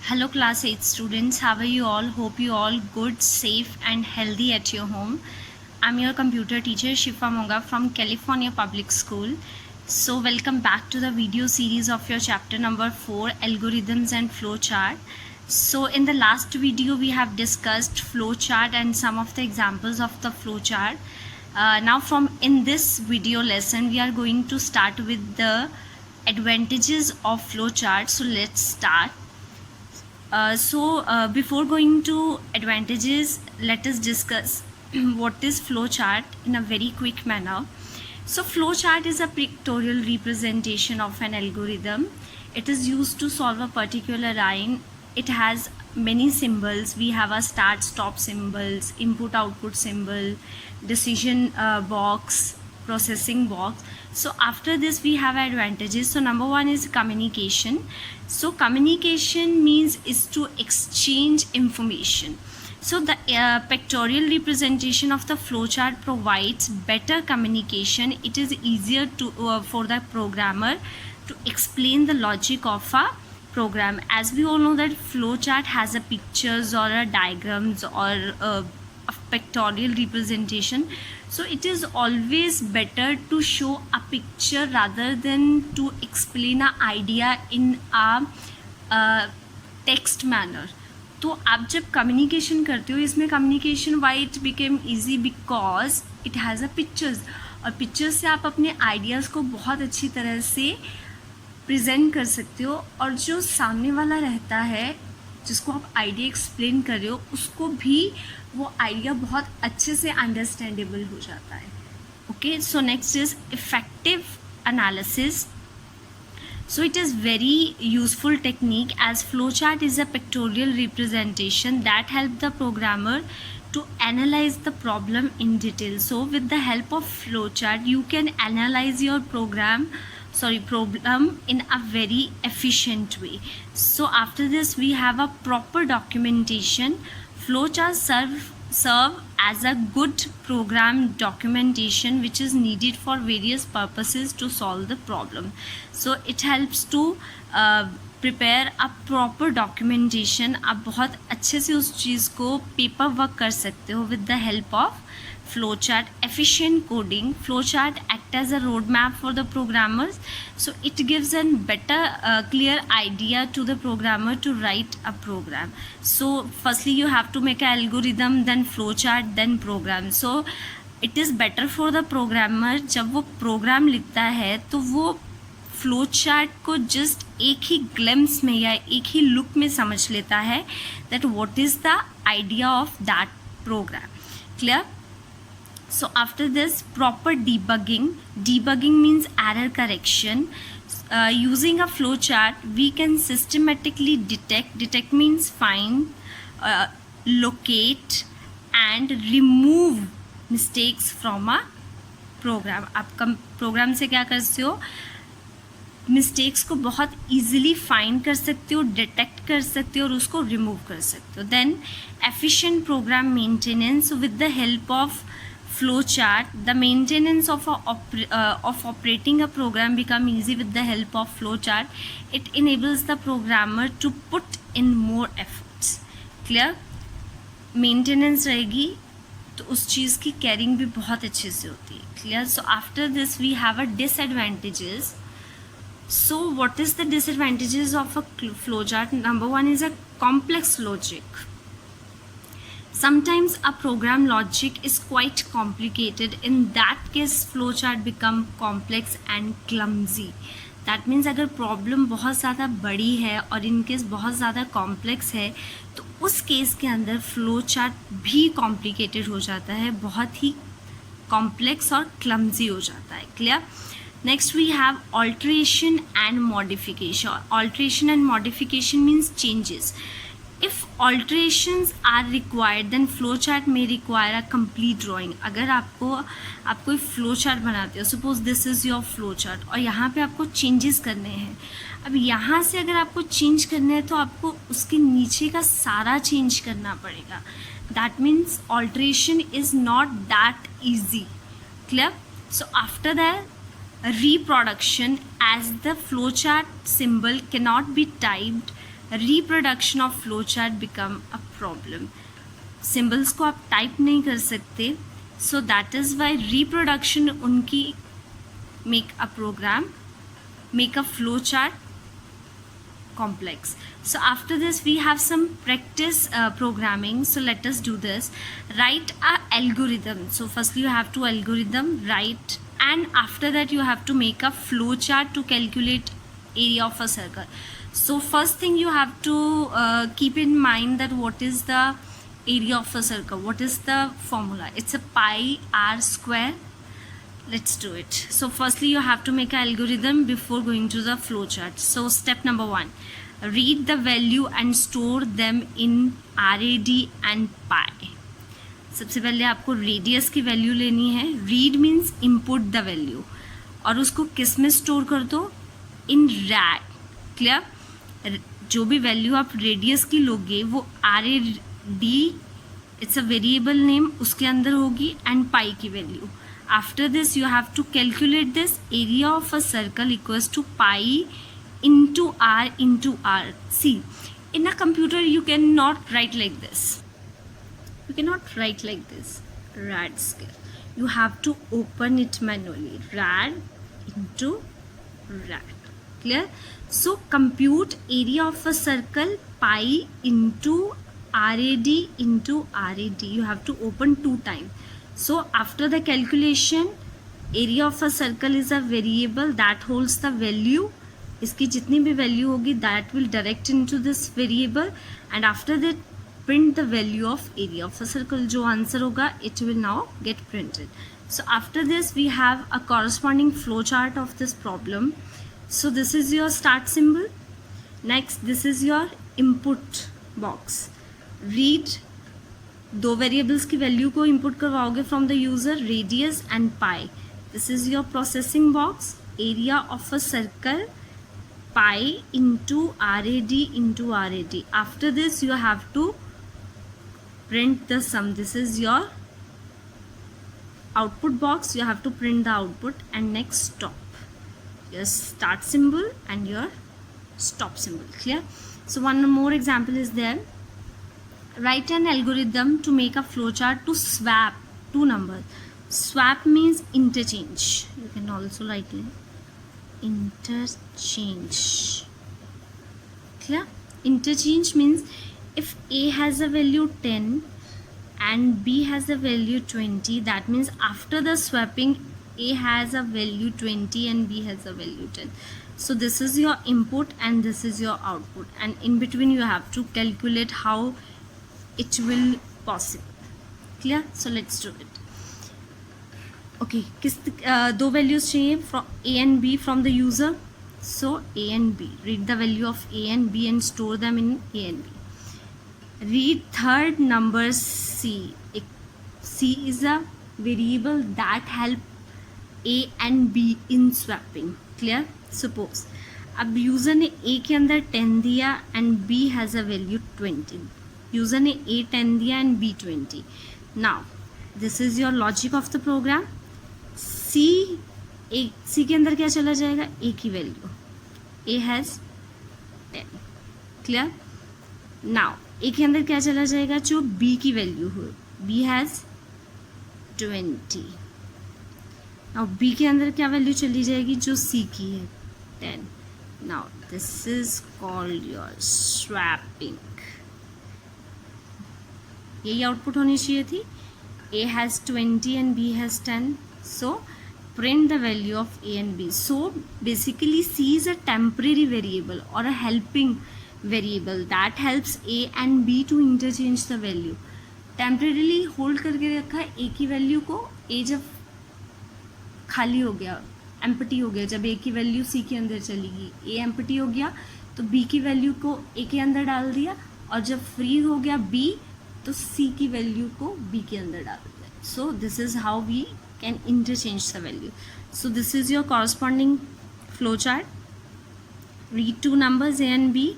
Hello class 8 students, how are you all? Hope you all good, safe and healthy at your home. I'm your computer teacher Shifa Monga from California Public School. So welcome back to the video series of your chapter number 4, Algorithms and Flowchart. So in the last video we have discussed flowchart and some of the examples of the flowchart. Now in this video lesson we are going to start with the advantages of flowchart. So let's start. Before going to advantages, let us discuss what is flowchart in a very quick manner. So flowchart is a pictorial representation of an algorithm. It is used to solve a particular line. It has many symbols. We have a start stop symbols, input output symbol, decision box, processing box. So after this we have advantages. So number one is communication. So communication means is to exchange information. So the pictorial representation of the flowchart provides better communication. It is easier to for the programmer to explain the logic of a program. As we all know that flowchart has a pictures or a diagrams or a pictorial representation. So it is always better to show a picture rather than to explain an idea in a text manner. तो आप जब communication करते हो इसमें communication why it became easy because it has a pictures और pictures से आप अपने आइडियाज़ को बहुत अच्छी तरह से प्रेजेंट कर सकते हो और जो सामने वाला रहता है जिसको आप आइडिया एक्सप्लेन कर रहे हो उसको भी वो आइडिया बहुत अच्छे से अंडरस्टैंडेबल हो जाता है. Okay, so next is effective analysis. So it is very useful technique as flowchart is a pictorial representation that help the programmer to analyze the problem in detail. So with the help of flowchart you can analyze your problem in a very efficient way. So after this we have a proper documentation. Flowcharts serve as a good program documentation which is needed for various purposes to solve the problem. So it helps to prepare a proper documentation. आप बहुत अच्छे से उस चीज़ को paper work कर सकते हो with the help of flowchart. Efficient coding. Flowchart act as a roadmap for the programmers. So it gives a better clear idea to the programmer to write a program. So firstly you have to make an algorithm, then flowchart, then program. So it is better for the programmer जब वो program लिखता है तो वो flowchart को just एक ही glimpse में या एक ही look में समझ लेता है that what is the idea of that program. Clear? So after this, proper debugging. Debugging means error correction. Using a flowchart, we can systematically detect means find, locate and remove mistakes from a program. आप program से क्या करते हो? Mistakes को बहुत easily find कर सकते हो, डिटेक्ट कर सकते हो और उसको रिमूव कर सकते हो. Then efficient program maintenance. With the help of flowchart the maintenance of operating a program become easy with the help of flowchart. It enables the programmer to put in more efforts. Clear? Maintenance रहेगी तो उस चीज़ की caring भी बहुत अच्छे से होती है. Clear? So after this we have a disadvantages. So what is the disadvantages of a flowchart? Number one is a complex logic. Sometimes a program logic is quite complicated. In that case flowchart become complex and clumsy. That means अगर problem बहुत ज़्यादा बड़ी है और in case बहुत ज़्यादा complex है तो उस केस के अंदर flowchart भी कॉम्प्लिकेटेड हो जाता है, बहुत ही कॉम्प्लेक्स और क्लमजी हो जाता है. Clear? Next we have alteration and modification. Alteration and modification means changes. If alterations are required then flowchart may require a complete drawing. अगर आप कोई flowchart बनाते हो, suppose this is your flowchart और यहाँ पे आपको changes करने हैं. अब यहाँ से अगर आपको change करना है तो आपको उसके नीचे का सारा change करना पड़ेगा. That means alteration is not that easy. Clear? So after that reproduction, as the flowchart symbol cannot be typed reproduction of flowchart become a problem. Symbols को आप type नहीं कर सकते, so that is why reproduction उनकी make a program, make a flowchart complex. So after this we have some practice programming. So let us do this. Write a algorithm. So firstly you have to algorithm write, and after that you have to make a flowchart to calculate area of a circle. So first thing you have to keep in mind that what is the area of a circle, what is the formula. It's a pi r square. Let's do it. So firstly you have to make an algorithm before going to the flowchart. So step number 1, read the value and store them in RAD and pi. सबसे पहले आपको radius की value लेनी है. Read means input the value, और उसको किस में स्टोर कर दो, इन रैड. क्लियर. जो भी वैल्यू आप रेडियस की लोगे वो RAD, it's a variable name, उसके अंदर होगी, एंड पाई की value. After this you have to calculate this area of a circle equals to pi into r into r. See, in a computer you cannot write like this. You cannot write like this. Rad scale. You have to open it manually. Rad into rad. Clear? So compute area of a circle pi into RAD into RAD. You have to open 2 times. So after the calculation, area of a circle is a variable that holds the value. इसकी जितनी भी value होगी that will direct into this variable, and after that print the value of area of a circle. जो answer होगा it will now get printed. So after this we have a corresponding flowchart of this problem. So this is your start symbol. Next this is your input box. Read, 2 variables की value को input करवाओगे from the user, radius and pi. This is your processing box. Area of a circle pi into RAD into RAD. After this you have to print the sum. This is your output box. You have to print the output, and next stop, your start symbol and your stop symbol. Clear? So one more example is there. Write an algorithm to make a flowchart to swap 2 numbers. Swap means interchange. You can also write it interchange. Clear? Interchange means if A has a value 10 and B has a value 20, that means after the swapping A has a value 20 and B has a value 10. So this is your input and this is your output, and in between you have to calculate how it will possible. Clear? So let's do it. Okay, किस 2 values चाहिए from A and B from the user. So A and B, read the value of A and B and store them in A and B. Read third number C. C is a variable that help A and B in swapping. Clear? Suppose अब user ने A के अंदर 10 दिया and B has a value 20. User ने A 10 दिया and B 20. Now this is your logic of the program. C के अंदर क्या चला जाएगा, A की value. A has 10. Clear? Now A के अंदर क्या चला जाएगा, जो B की वैल्यू हो. B has 20. Now B के अंदर क्या वैल्यू चली जाएगी, जो C की है, 10. Now this is called your swapping. यही आउटपुट होनी चाहिए थी. A has 20 and B has 10. So print the value of A and B. So basically C is a temporary variable or a helping variable that helps A and B to interchange the value. Temporarily hold करके रखा है A की value को. A जब खाली हो गया, empty हो गया, जब A की वैल्यू C के अंदर चलेगी, A एम्प्टी हो गया तो B की वैल्यू को A के अंदर डाल दिया, और जब फ्री हो गया B तो C की वैल्यू को B के अंदर डाल दिया. So this is how we can interchange the value. So this is your corresponding flowchart. Read 2 numbers A and B.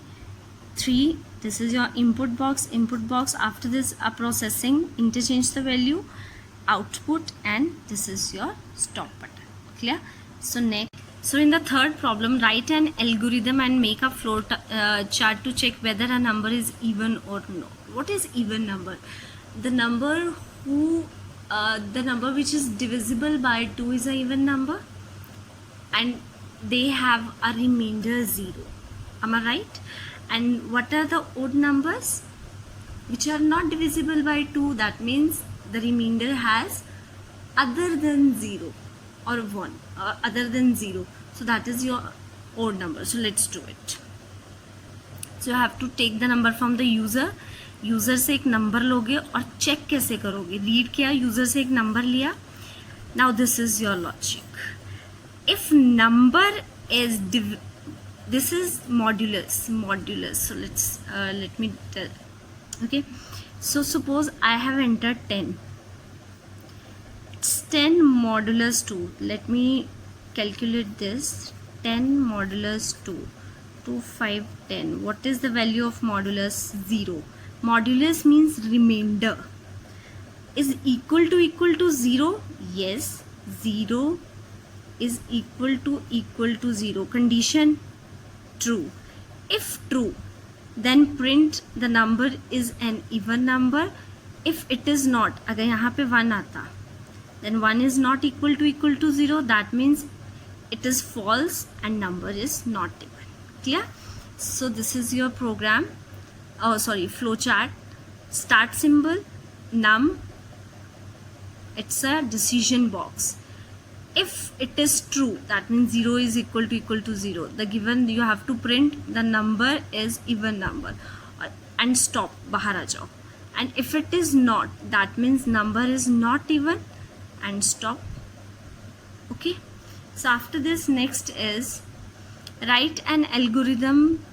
3, this is your input box. After this a processing, interchange the value, output, and this is your stop button. Clear? So next, So in the third problem, write an algorithm and make a flow chart to check whether a number is even or no. What is even number? The number which is divisible by 2 is a even number, and they have a remainder 0. Am I right? And what are the odd numbers which are not divisible by 2? That means the remainder has other than 0 or 1, other than 0. So that is your odd number. So let's do it. So you have to take the number from the user से एक number लोगे और check कैसे करोगे? Read किया, user से एक number लिया. Now this is your logic. If number is this is modulus. So let me tell. Okay, so suppose I have entered 10. It's 10 modulus 2. Let me calculate this. 10 modulus 2. 2, 5, 10. What is the value of modulus? 0. Modulus means remainder. Is equal to 0? Yes, 0 is equal to 0. Condition true. If true, then print the number is an even number. If it is not, अगर यहाँ पे 1 आता, then 1 is not equal to 0. That means it is false and number is not even. Clear? So this is your program. Flowchart. Start symbol num. It's a decision box. If it is true, that means 0 is equal to 0. The given, you have to print the number is even number and stop, bahar aa jao. And if it is not, that means number is not even and stop. Okay, so after this, next is write an algorithm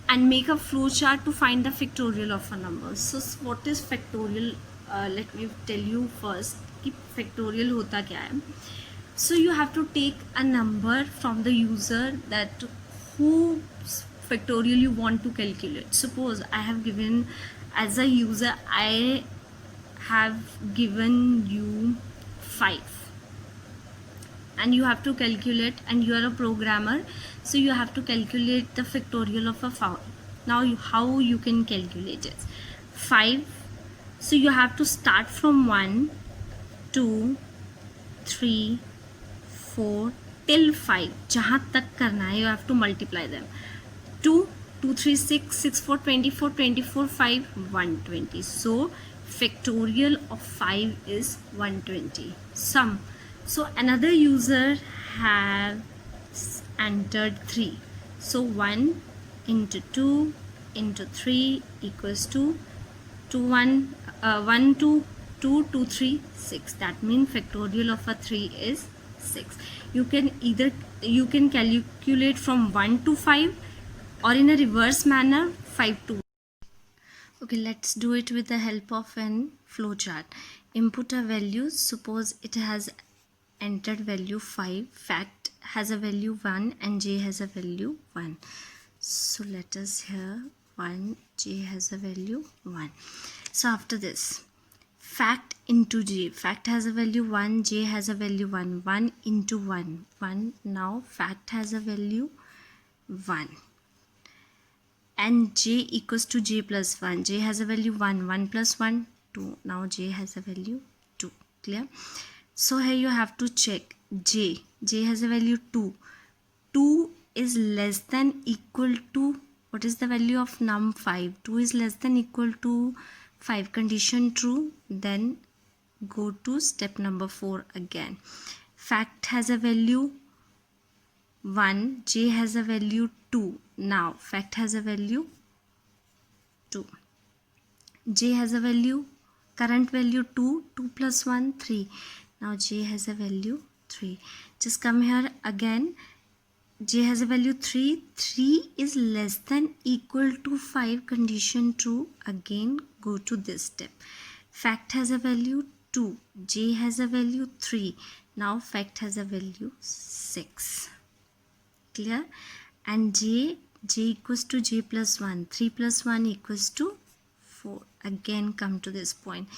and make a flow chart to find the factorial of a number. So what is factorial? Let me tell you first कि factorial होता क्या है. So you have to take a number from the user that whose factorial you want to calculate. Suppose I have given, as a user, I have given you 5 and you have to calculate, and you are a programmer, so you have to calculate the factorial of a 5. Now how you can calculate it? 5, so you have to start from 1, 2, 3, 4 till 5. जहाँ तक करना है, you have to multiply them. 2, 2, 3, 6, 6, 4, 24, 24, 5, 120. So factorial of 5 is 120. Sum. So another user has entered 3. So 1 into 2 into 3 equals to 1, 2, 2, 2, 3, 6. That means factorial of a 3 is 6. You can calculate from 1 to 5 or in a reverse manner 5 to 1. Okay, let's do it with the help of an flowchart. Input a value. Suppose it has entered value 5. Fact has a value 1 and j has a value 1. So let us here 1, j has a value 1. So after this, fact into j. Fact has a value 1, j has a value 1. 1 into 1, 1. Now fact has a value 1. And j equals to j plus 1. J has a value 1. 1 plus 1, 2. Now j has a value 2. Clear? So here you have to check j. J has a value 2. 2 is less than equal to, what is the value of num 5? 2 is less than equal to 5. Condition true. Then go to step number 4 again. Fact has a value 1. J has a value 2. Now fact has a value 2. J has a value, current value 2. 2 plus 1, 3. Now j has a value 3. Just come here again. J has a value 3. 3 is less than equal to 5. Condition true. Again go to this step. Fact has a value 2. J has a value 3. Now fact has a value 6. Clear? And j equals to j plus 1. 3 plus 1 equals to 4. Again come to this point.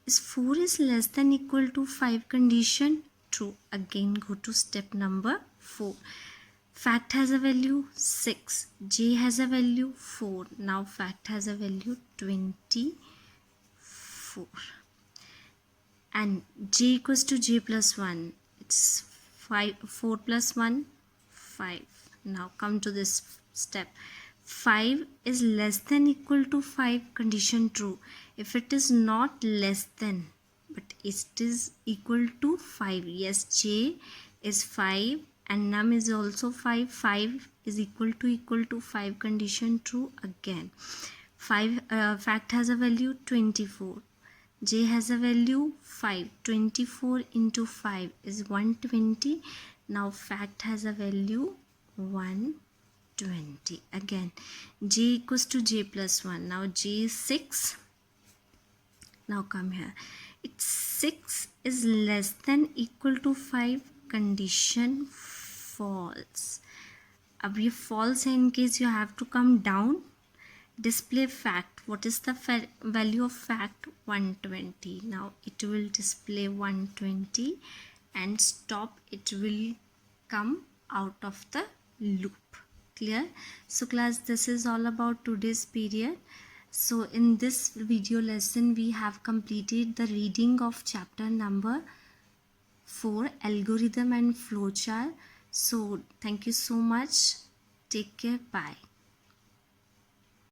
Is 4 is less than equal to 5? Condition true. Again go to step number 4. Fact has a value 6. J has a value 4. Now fact has a value 24. And j equals to j plus 1. It's 4 plus 1, 5. Now come to this step. 5 is less than equal to 5, condition true. If it is not less than, but it is equal to 5, yes, j is 5 and num is also 5. 5 is equal to 5, condition true again. 5 fact has a value 24. J has a value 5. 24 into 5 is 120. Now fact has a value 120. Again, J equals to J plus 1. Now J is 6. Now come here. It's 6 is less than equal to 5. Condition false. अब ये false है, in case you have to come down. Display fact. What is the value of fact? 120. Now it will display 120 and stop. It will come out of the loop. Clear? So class, this is all about today's period. So in this video lesson we have completed the reading of chapter number 4, algorithm and flowchart. So thank you so much. Take care. Bye.